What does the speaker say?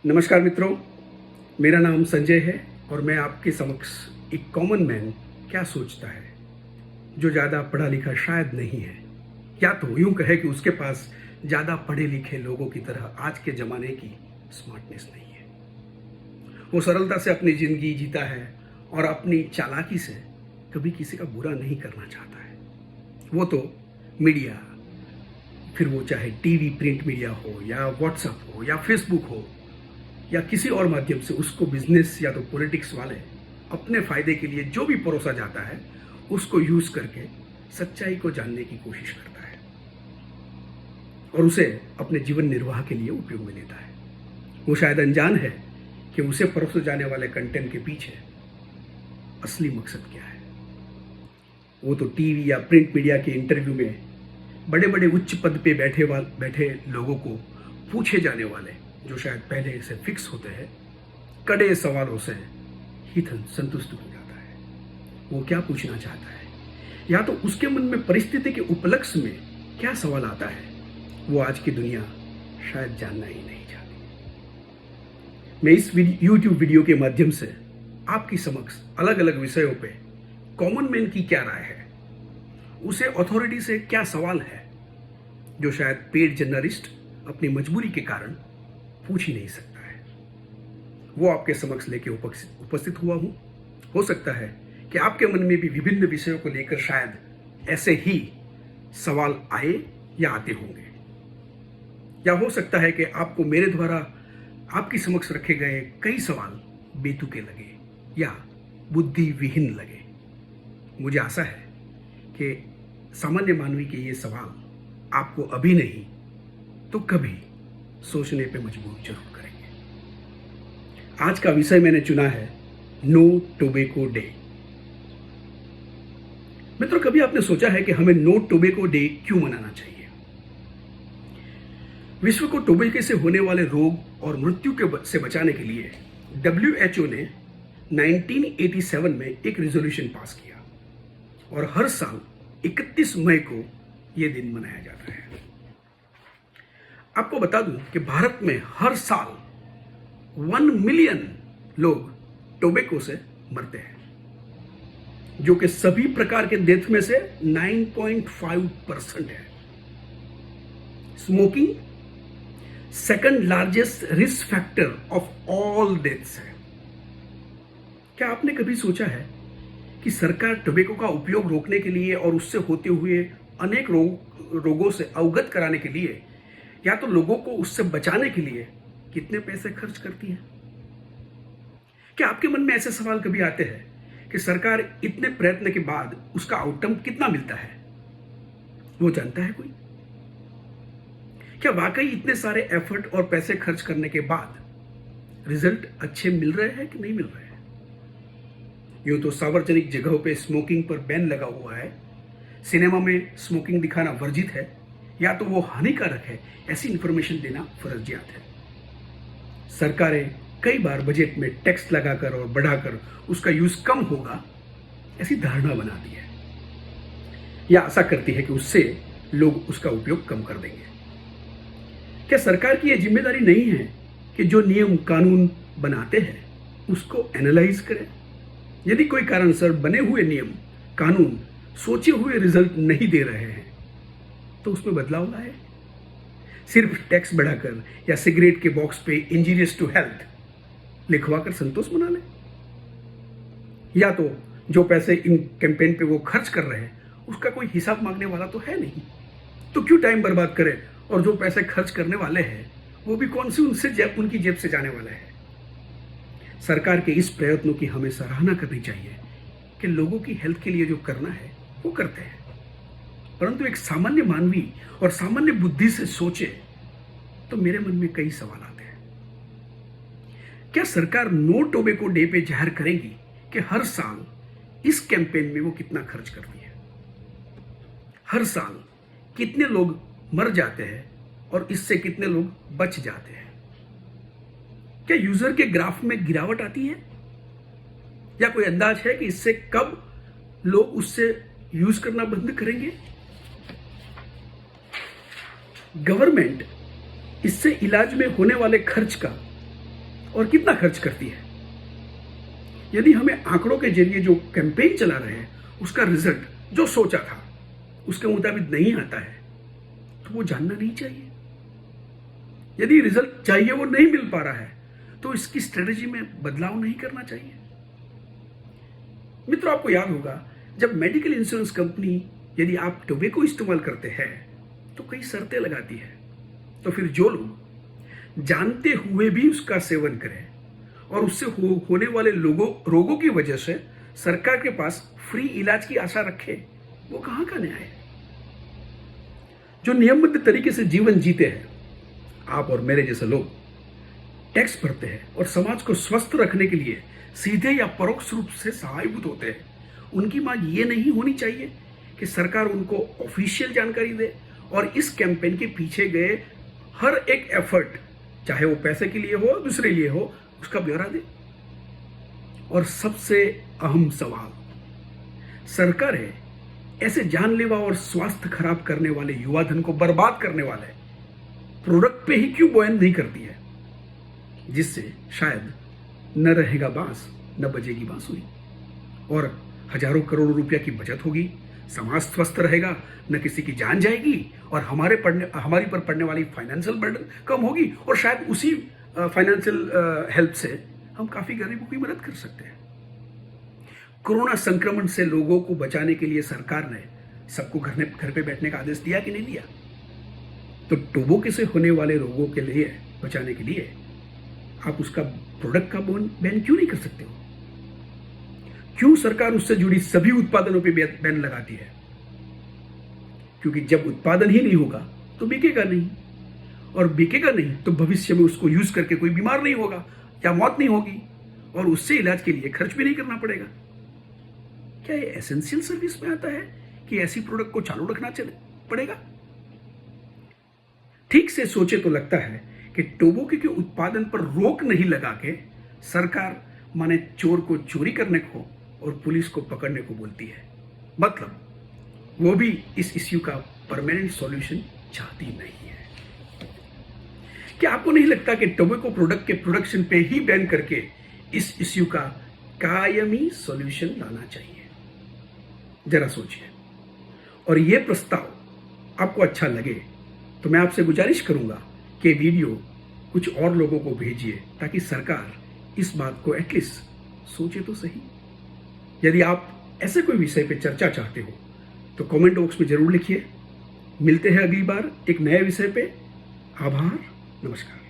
नमस्कार मित्रों, मेरा नाम संजय है और मैं आपके समक्ष एक कॉमन मैन क्या सोचता है जो ज़्यादा पढ़ा लिखा शायद नहीं है, या तो यूं कहे कि उसके पास ज़्यादा पढ़े लिखे लोगों की तरह आज के ज़माने की स्मार्टनेस नहीं है। वो सरलता से अपनी ज़िंदगी जीता है और अपनी चालाकी से कभी किसी का बुरा नहीं करना चाहता है। वो तो मीडिया, फिर वो चाहे टीवी प्रिंट मीडिया हो या व्हाट्सएप हो या फेसबुक हो या किसी और माध्यम से, उसको बिजनेस या तो पॉलिटिक्स वाले अपने फायदे के लिए जो भी परोसा जाता है उसको यूज करके सच्चाई को जानने की कोशिश करता है और उसे अपने जीवन निर्वाह के लिए उपयोग में लेता है। वो शायद अनजान है कि उसे परोसे जाने वाले कंटेंट के पीछे असली मकसद क्या है। वो तो टीवी या प्रिंट मीडिया के इंटरव्यू में बड़े बड़े उच्च पद पे बैठे लोगों को पूछे जाने वाले, जो शायद पहले से फिक्स होते हैं, कड़े सवालों से ही संतुष्ट हो जाता है। वो क्या पूछना चाहता है या तो उसके मन में परिस्थिति के उपलक्ष्य में क्या सवाल आता है, वो आज की दुनिया शायद जानना ही नहीं चाहती। मैं इस YouTube वीडियो के माध्यम से आपकी समक्ष अलग अलग विषयों पे कॉमन मैन की क्या राय है, उसे अथॉरिटी से क्या सवाल है जो शायद पेड जर्नलिस्ट अपनी मजबूरी के कारण पूछ ही नहीं सकता है, वो आपके समक्ष लेके उपस्थित हुआ हूं। हो सकता है कि आपके मन में भी विभिन्न विषयों को लेकर शायद ऐसे ही सवाल आए या आते होंगे, या हो सकता है कि आपको मेरे द्वारा आपकी समक्ष रखे गए कई सवाल बेतुके लगे या बुद्धि विहीन लगे। मुझे आशा है कि सामान्य मानवी के ये सवाल आपको अभी नहीं तो कभी सोचने पे मजबूर जरूर करेंगे। आज का विषय मैंने चुना है नो टोबैको डे। मित्रों, कभी आपने सोचा है कि हमें नो टोबैको डे क्यों मनाना चाहिए? विश्व को टोबैको से होने वाले रोग और मृत्यु से बचाने के लिए WHO ने 1987 में एक रेजोल्यूशन पास किया और हर साल 31 मई को यह दिन मनाया जाता है। आपको बता दूं कि भारत में हर साल 1 मिलियन लोग टोबैको से मरते हैं, जो कि सभी प्रकार के डेथ में से 9.5% है। Smoking second largest risk factor of all deaths है। क्या आपने कभी सोचा है कि सरकार टोबैको का उपयोग रोकने के लिए और उससे होते हुए अनेक रोगों से अवगत कराने के लिए या तो लोगों को उससे बचाने के लिए कितने पैसे खर्च करती है? क्या आपके मन में ऐसे सवाल कभी आते हैं कि सरकार इतने प्रयत्न के बाद उसका आउटकम कितना मिलता है, वो जानता है कोई? क्या वाकई इतने सारे एफर्ट और पैसे खर्च करने के बाद रिजल्ट अच्छे मिल रहे हैं कि नहीं मिल रहे हैं? यूं तो सार्वजनिक जगहों पे स्मोकिंग पर बैन लगा हुआ है, सिनेमा में स्मोकिंग दिखाना वर्जित है या तो वो हानिकारक है, ऐसी इंफॉर्मेशन देना फर्जियात है। सरकारें कई बार बजट में टैक्स लगाकर और बढ़ाकर उसका यूज कम होगा ऐसी धारणा बनाती है या आशा करती है कि उससे लोग उसका उपयोग कम कर देंगे। क्या सरकार की यह जिम्मेदारी नहीं है कि जो नियम कानून बनाते हैं उसको एनालाइज करें? यदि कोई कारणसर बने हुए नियम कानून सोचे हुए रिजल्ट नहीं दे रहे हैं तो उसमें बदलाव लाए। सिर्फ टैक्स बढ़ाकर या सिगरेट के बॉक्स पे इंजीरियस टू हेल्थ लिखवाकर संतोष मना ले, या तो जो पैसे इन कैंपेन पे वो खर्च कर रहे हैं उसका कोई हिसाब मांगने वाला तो है नहीं, तो क्यों टाइम बर्बाद करें? और जो पैसे खर्च करने वाले हैं वो भी कौन सी उनकी जेब से जाने वाले हैं? सरकार के इस प्रयत्नों की हमें सराहना करनी चाहिए कि लोगों की हेल्थ के लिए जो करना है वो करते हैं, परंतु एक सामान्य मानवी और सामान्य बुद्धि से सोचे तो मेरे मन में कई सवाल आते हैं। क्या सरकार नो टोबैको डे पे जाहिर करेगी कि हर साल इस कैंपेन में वो कितना खर्च करती है? हर साल कितने लोग मर जाते हैं और इससे कितने लोग बच जाते हैं? क्या यूजर के ग्राफ में गिरावट आती है या कोई अंदाज है कि इससे कब लोग उससे यूज करना बंद करेंगे? गवर्नमेंट इससे इलाज में होने वाले खर्च का और कितना खर्च करती है। यदि हमें आंकड़ों के जरिए जो कैंपेन चला रहे हैं उसका रिजल्ट जो सोचा था उसके मुताबिक नहीं आता है तो वो जानना नहीं चाहिए। यदि रिजल्ट चाहिए वो नहीं मिल पा रहा है तो इसकी स्ट्रेटेजी में बदलाव नहीं करना चाहिए। मित्रों, आपको याद होगा जब मेडिकल इंश्योरेंस कंपनी यदि आप टोबैको इस्तेमाल करते हैं तो कई शर्तें लगाती है। तो फिर जो लोग जानते हुए भी उसका सेवन करें और उससे होने वाले रोगों की वजह से सरकार के पास फ्री इलाज की आशा रखे, वो कहां का न्याय है। जो नियमबद्ध तरीके से जीवन जीते हैं, आप और मेरे जैसे लोग टैक्स भरते हैं और समाज को स्वस्थ रखने के लिए सीधे या परोक्ष रूप से सहायभूत होते हैं, उनकी मांग ये नहीं होनी चाहिए कि सरकार उनको ऑफिशियल जानकारी दे और इस कैंपेन के पीछे गए हर एक एफर्ट, चाहे वो पैसे के लिए हो दूसरे लिए हो, उसका ब्यौरा दे। और सबसे अहम सवाल, सरकारें ऐसे जानलेवा और स्वास्थ्य खराब करने वाले युवा धन को बर्बाद करने वाले प्रोडक्ट पे ही क्यों बैन नहीं करती है, जिससे शायद न रहेगा बांस न बजेगी बांसुरी और हजारों करोड़ों रुपया की बचत होगी, समाज स्वस्थ रहेगा, न किसी की जान जाएगी और हमारी पर पड़ने वाली फाइनेंशियल बर्डन कम होगी और शायद उसी फाइनेंशियल हेल्प से हम काफी गरीबों की मदद कर सकते हैं। कोरोना संक्रमण से लोगों को बचाने के लिए सरकार ने सबको घर पे बैठने का आदेश दिया कि नहीं दिया? तो टोबैको से होने वाले रोगों के लिए बचाने के लिए आप उसका प्रोडक्ट का बैन क्यों नहीं कर सकते हो? क्यों सरकार उससे जुड़ी सभी उत्पादनों पे बैन लगाती है? क्योंकि जब उत्पादन ही नहीं होगा तो बिकेगा नहीं, और बिकेगा नहीं तो भविष्य में उसको यूज करके कोई बीमार नहीं होगा या मौत नहीं होगी और उससे इलाज के लिए खर्च भी नहीं करना पड़ेगा। क्या ये एसेंशियल सर्विस में आता है कि ऐसी प्रोडक्ट को चालू रखना पड़ेगा? ठीक से सोचे तो लगता है कि टोबैको के उत्पादन पर रोक नहीं लगा के सरकार माने चोर को चोरी करने को और पुलिस को पकड़ने को बोलती है। मतलब वो भी इस इश्यू का परमानेंट सॉल्यूशन चाहती नहीं है। क्या आपको नहीं लगता कि टोबैको प्रोडक्ट के प्रोडक्शन पे ही बैन करके इस इश्यू का कायमी सॉल्यूशन लाना चाहिए? जरा सोचिए। और ये प्रस्ताव आपको अच्छा लगे तो मैं आपसे गुजारिश करूंगा कि वीडियो कुछ और लोगों को भेजिए ताकि सरकार इस बात को एटलीस्ट सोचे तो सही। यदि आप ऐसे कोई विषय पे चर्चा चाहते हो तो कमेंट बॉक्स में जरूर लिखिए। मिलते हैं अगली बार एक नए विषय पे। आभार, नमस्कार।